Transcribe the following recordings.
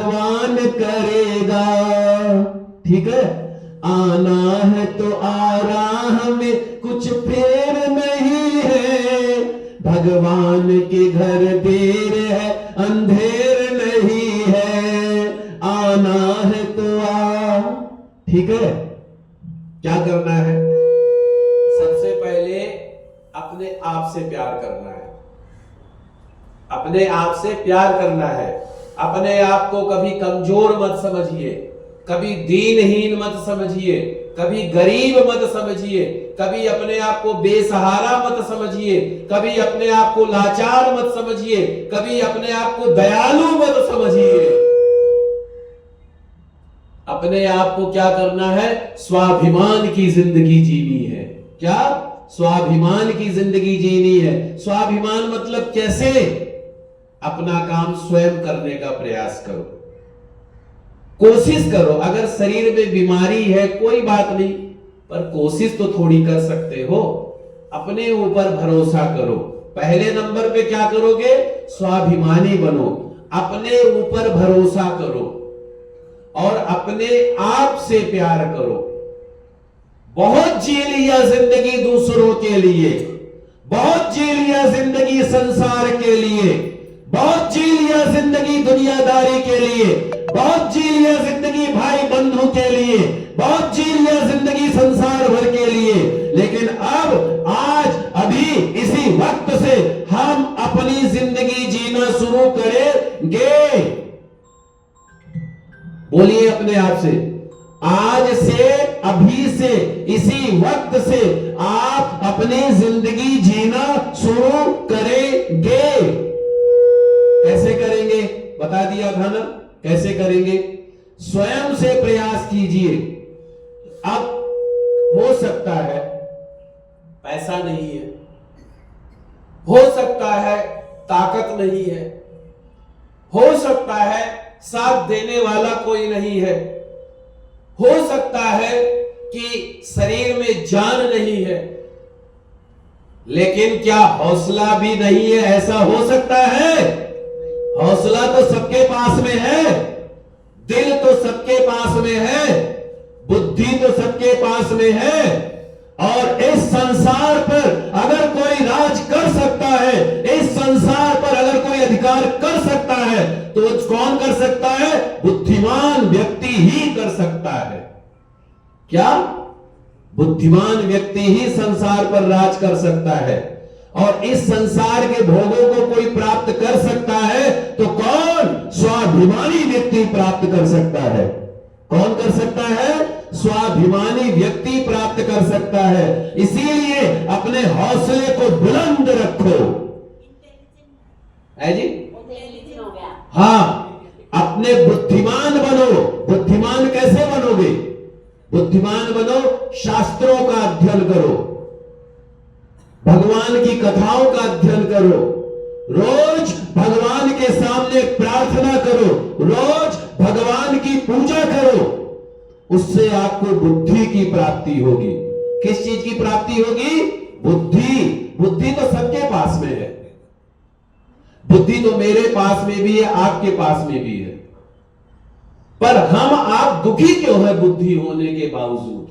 भगवान करेगा। ठीक है, आना है तो आ राह में, कुछ फेर नहीं है। भगवान के घर देर है, अंधेर नहीं है। आना है तो आ। ठीक है, क्या करना है? सबसे पहले अपने आप से प्यार करना है। अपने आप से प्यार करना है। अपने आप को कभी कमजोर मत समझिए, कभी दीनहीन मत समझिए, कभी गरीब मत समझिए, कभी अपने आप को बेसहारा मत समझिए, कभी अपने आप को लाचार मत समझिए, कभी अपने आप को दयालु मत समझिए। अपने आप को क्या करना है? स्वाभिमान की जिंदगी जीनी है। क्या? स्वाभिमान की जिंदगी जीनी है। स्वाभिमान मतलब कैसे? अपना काम स्वयं करने का प्रयास करो, कोशिश करो। अगर शरीर में बीमारी है कोई बात नहीं, पर कोशिश तो थोड़ी कर सकते हो। अपने ऊपर भरोसा करो। पहले नंबर पे क्या करोगे? स्वाभिमानी बनो, अपने ऊपर भरोसा करो और अपने आप से प्यार करो। बहुत जी लिया जिंदगी दूसरों के लिए, बहुत जी लिया जिंदगी संसार के लिए, बहुत जी लिया जिंदगी दुनियादारी के लिए, बहुत जी लिया जिंदगी भाई बंधु के लिए, बहुत जी लिया जिंदगी संसार भर के लिए। लेकिन अब आज अभी इसी वक्त से हम अपनी जिंदगी जीना शुरू करेंगे। बोलिए अपने आप से, आज से, अभी से, इसी वक्त से आप अपनी जिंदगी जीना शुरू करेंगे। कैसे करेंगे? बता दिया था ना कैसे करेंगे। स्वयं से प्रयास कीजिए। अब हो सकता है पैसा नहीं है, हो सकता है ताकत नहीं है, हो सकता है साथ देने वाला कोई नहीं है, हो सकता है कि शरीर में जान नहीं है, लेकिन क्या हौसला भी नहीं है? ऐसा हो सकता है? हौसला तो सबके पास में है, दिल तो सबके पास में है, बुद्धि तो सबके पास में है। और इस संसार पर अगर कोई राज कर सकता है, इस संसार पर अगर कोई अधिकार कर सकता है, तो कौन कर सकता है? बुद्धिमान व्यक्ति ही कर सकता है। क्या? बुद्धिमान व्यक्ति ही संसार पर राज कर सकता है। और इस संसार के भोगों को कोई प्राप्त कर सकता है तो कौन? स्वाभिमानी व्यक्ति प्राप्त कर सकता है। कौन कर सकता है? स्वाभिमानी व्यक्ति प्राप्त कर सकता है। इसीलिए अपने हौसले को बुलंद रखो। है जी? हाँ, अपने बुद्धिमान बनो। बुद्धिमान कैसे बनोगे? बुद्धिमान बनो, शास्त्रों का अध्ययन करो, भगवान की कथाओं का अध्ययन करो, रोज भगवान के सामने प्रार्थना करो, रोज भगवान की पूजा करो। उससे आपको बुद्धि की प्राप्ति होगी। किस चीज की प्राप्ति होगी? बुद्धि। बुद्धि तो सबके पास में है। बुद्धि तो मेरे पास में भी है, आपके पास में भी है। पर हम आप दुखी क्यों है बुद्धि होने के बावजूद?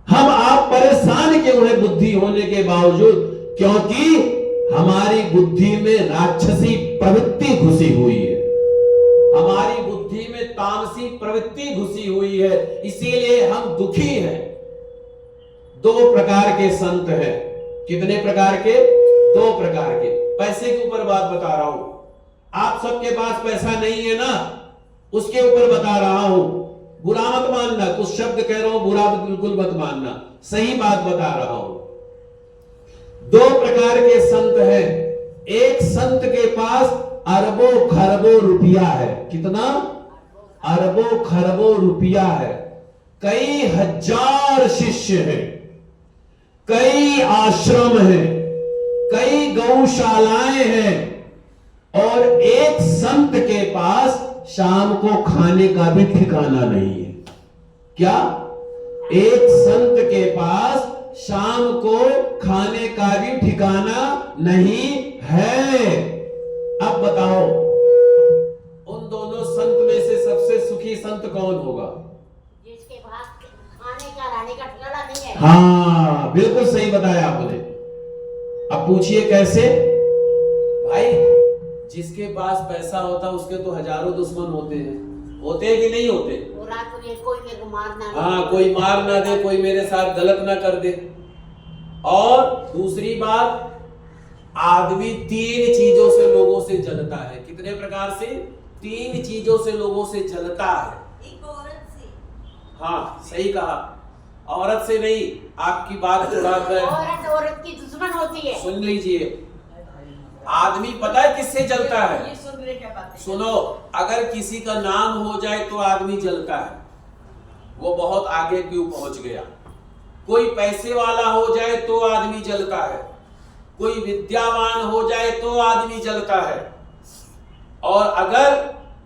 हम आप परेशान क्यों है बुद्धि होने के बावजूद? क्योंकि हमारी बुद्धि में राक्षसी प्रवृत्ति घुसी हुई है, हमारी बुद्धि में तामसी प्रवृत्ति घुसी हुई है, इसीलिए हम दुखी हैं। दो प्रकार के संत हैं। कितने प्रकार के? दो प्रकार के। पैसे के ऊपर बात बता रहा हूं। आप सबके पास पैसा नहीं है ना, उसके ऊपर बता रहा हूं। बुरा मत मानना, कुछ शब्द कह रहा हूं, बुरा बिल्कुल मत मानना, सही बात बता रहा हूं। दो प्रकार के संत हैं। एक संत के पास अरबों खरबों रुपया है। कितना? अरबों खरबों रुपया है। कई हजार शिष्य हैं, कई आश्रम हैं, कई गौशालाएं हैं। और एक संत के पास शाम को खाने का भी ठिकाना नहीं है। क्या? एक संत के पास शाम को खाने का भी ठिकाना नहीं है। अब बताओ, उन दोनों संत में संत कौन होगा? जिसके पास खाने का रहने का ठिकाना नहीं है। हाँ, बिल्कुल सही बताया आपने। अब पूछिए कैसे? भाई, जिसके पास पैसा होता उसके तो हजारों दुश्मन होते हैं कि नहीं होते? कोई मेरे को मार ना दे। हाँ, कोई मार ना दे, कोई मेरे साथ गलत ना कर दे। और दूसरी बात, आदमी 3 चीजों से लोगों से जलता है। कितने प्रकार से? 3 चीजों से लोगों से जलता है। एक औरत से। हाँ, सही कहा। औरत से नहीं, आपकी बात औरत की दुश्मन होती है। सुन लीजिए, आदमी पता है किससे जलता है? ये सुन रहे क्या बातें? सुनो, अगर किसी का नाम हो जाए तो आदमी जलता है, वो बहुत आगे क्यों पहुंच गया। कोई पैसे वाला हो जाए तो आदमी जलता है, कोई विद्यावान हो जाए तो आदमी जलता है। और अगर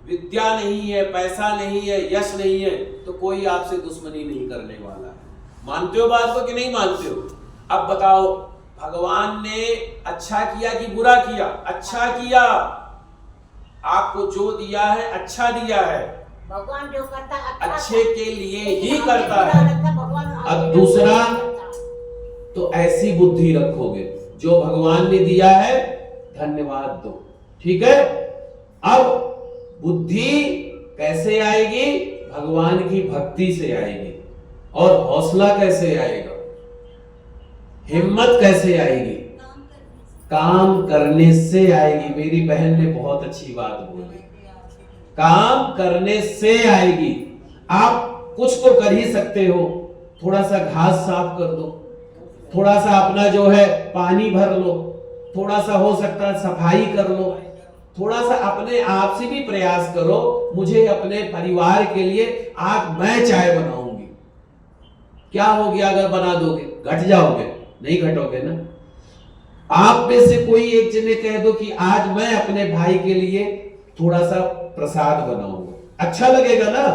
विद्या नहीं है, पैसा नहीं है, यश नहीं है, तो कोई आपसे दुश्मनी नहीं करने वाला है। मानते हो बात को कि नहीं मानते हो? अब बताओ, भगवान ने अच्छा किया कि बुरा किया? अच्छा किया। आपको जो दिया है अच्छा दिया है। भगवान जो करता है अच्छे के लिए ही करता है। अब दूसरा, तो ऐसी बुद्धि रखोगे, जो भगवान ने दिया है धन्यवाद दो, ठीक है? अब बुद्धि कैसे आएगी? भगवान की भक्ति से आएगी। और हौसला कैसे आएगा? हिम्मत कैसे आएगी? काम करने से आएगी। मेरी बहन ने बहुत अच्छी बात बोली, काम करने से आएगी। आप कुछ तो कर ही सकते हो, थोड़ा सा घास साफ कर दो, थोड़ा सा अपना जो है पानी भर लो, थोड़ा सा हो सकता है सफाई कर लो, थोड़ा सा अपने आप से भी प्रयास करो। मुझे अपने परिवार के लिए आज मैं चाय बनाऊंगी। क्या हो गया अगर बना दोगे? घट जाओगे? नहीं घटोगे ना। आप में से कोई एक जने कह दो कि आज मैं अपने भाई के लिए थोड़ा सा प्रसाद बनाऊंगा, अच्छा लगेगा ना।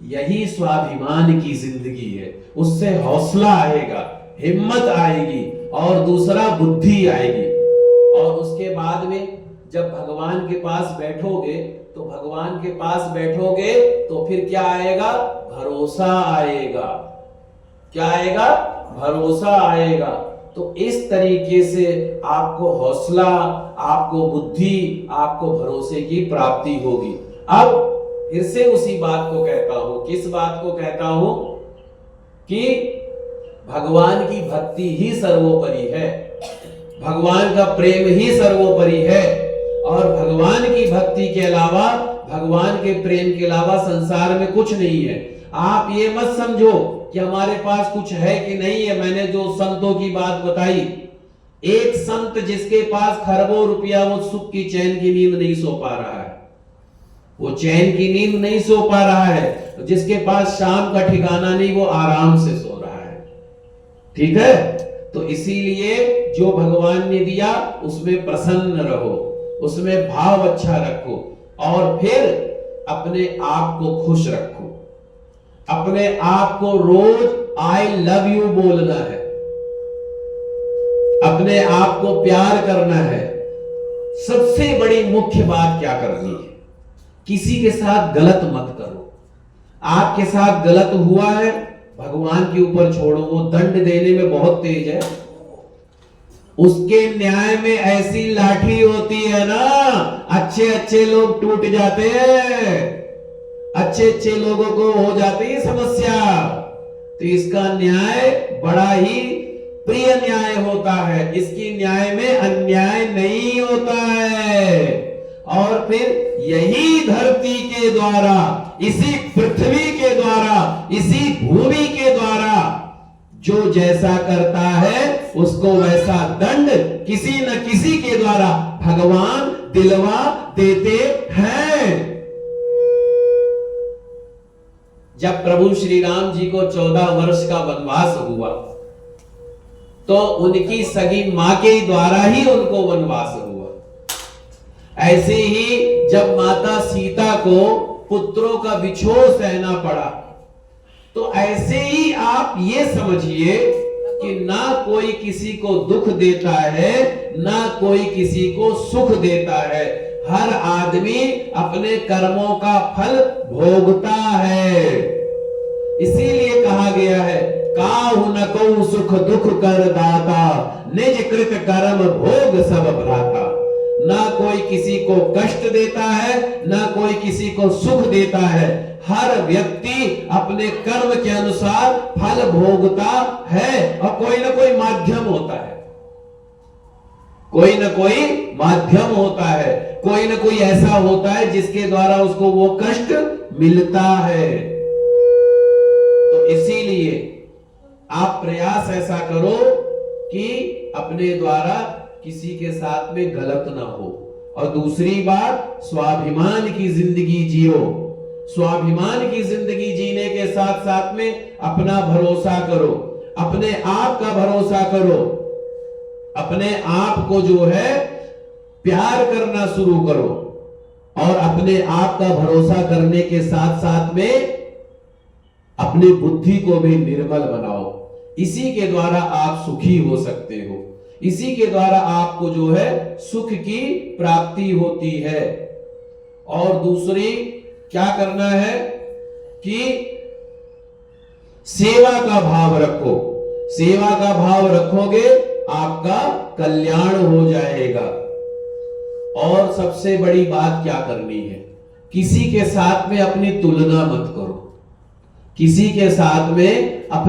यही स्वाभिमान की जिंदगी है। उससे हौसला आएगा, हिम्मत आएगी, और दूसरा बुद्धि आएगी। और उसके बाद में जब भगवान के पास बैठोगे, तो भगवान के पास बैठोगे तो फिर क्या आएगा? भरोसा आएगा। क्या आएगा? भरोसा आएगा। तो इस तरीके से आपको हौसला, आपको बुद्धि, आपको भरोसे की प्राप्ति होगी। अब फिर से उसी बात को कहता हूं। किस बात को कहता हूं? कि भगवान की भक्ति ही सर्वोपरि है, भगवान का प्रेम ही सर्वोपरि है। और भगवान की भक्ति के अलावा, भगवान के प्रेम के अलावा संसार में कुछ नहीं है। आप ये मत समझो कि हमारे पास कुछ है कि नहीं है। मैंने जो संतों की बात बताई, एक संत जिसके पास खरबों रुपया, वो सुख की चैन की नींद नहीं सो पा रहा है, वो चैन की नींद नहीं सो पा रहा है। जिसके पास शाम का ठिकाना नहीं, वो आराम से सो रहा है, ठीक है? तो इसीलिए जो भगवान ने दिया उसमें प्रसन्न रहो, उसमें भाव अच्छा रखो, और फिर अपने आप को खुश रखो। अपने आप को रोज आई लव यू बोलना है, अपने आप को प्यार करना है। सबसे बड़ी मुख्य बात क्या करनी है? किसी के साथ गलत मत करो। आपके साथ गलत हुआ है, भगवान के ऊपर छोड़ो, वो दंड देने में बहुत तेज है। उसके न्याय में ऐसी लाठी होती है ना, अच्छे अच्छे लोग टूट जाते हैं, अच्छे अच्छे लोगों को हो जाती है समस्या। तो इसका न्याय बड़ा ही प्रिय न्याय होता है, इसकी न्याय में अन्याय नहीं होता है। और फिर यही धरती के द्वारा, इसी पृथ्वी के द्वारा, इसी भूमि के द्वारा जो जैसा करता है उसको वैसा दंड किसी न किसी के द्वारा भगवान दिलवा देते हैं। जब प्रभु श्री राम जी को 14 वर्ष का वनवास हुआ, तो उनकी सगी मां के द्वारा ही उनको वनवास हुआ। ऐसे ही जब माता सीता को पुत्रों का विछोह सहना पड़ा, तो ऐसे ही आप ये समझिए कि ना कोई किसी को दुख देता है, ना कोई किसी को सुख देता है। हर आदमी अपने कर्मों का फल भोगता है। इसीलिए कहा गया है, काहु न को सुख दुख कर दाता, निज कृत कर्म भोग सब भ्राता। ना कोई किसी को कष्ट देता है, ना कोई किसी को सुख देता है। हर व्यक्ति अपने कर्म के अनुसार फल भोगता है, और कोई ना कोई माध्यम होता है, कोई ना कोई माध्यम होता है, कोई ना कोई ऐसा होता है जिसके द्वारा उसको वो कष्ट मिलता है। तो इसीलिए आप प्रयास ऐसा करो कि अपने द्वारा किसी के साथ में गलत ना हो। और दूसरी बात, स्वाभिमान की जिंदगी जियो। स्वाभिमान की जिंदगी जीने के साथ साथ में अपना भरोसा करो, अपने आप का भरोसा करो, अपने आप को जो है प्यार करना शुरू करो, और अपने आप का भरोसा करने के साथ साथ में अपनी बुद्धि को भी निर्मल बनाओ। इसी के द्वारा आप सुखी हो सकते हो, इसी के द्वारा आपको जो है सुख की प्राप्ति होती है। और दूसरी क्या करना है कि सेवा का भाव रखो। सेवा का भाव रखोगे आपका कल्याण हो जाएगा। और सबसे बड़ी बात क्या करनी है, किसी के साथ में अपनी तुलना मत करो, किसी के साथ में अपनी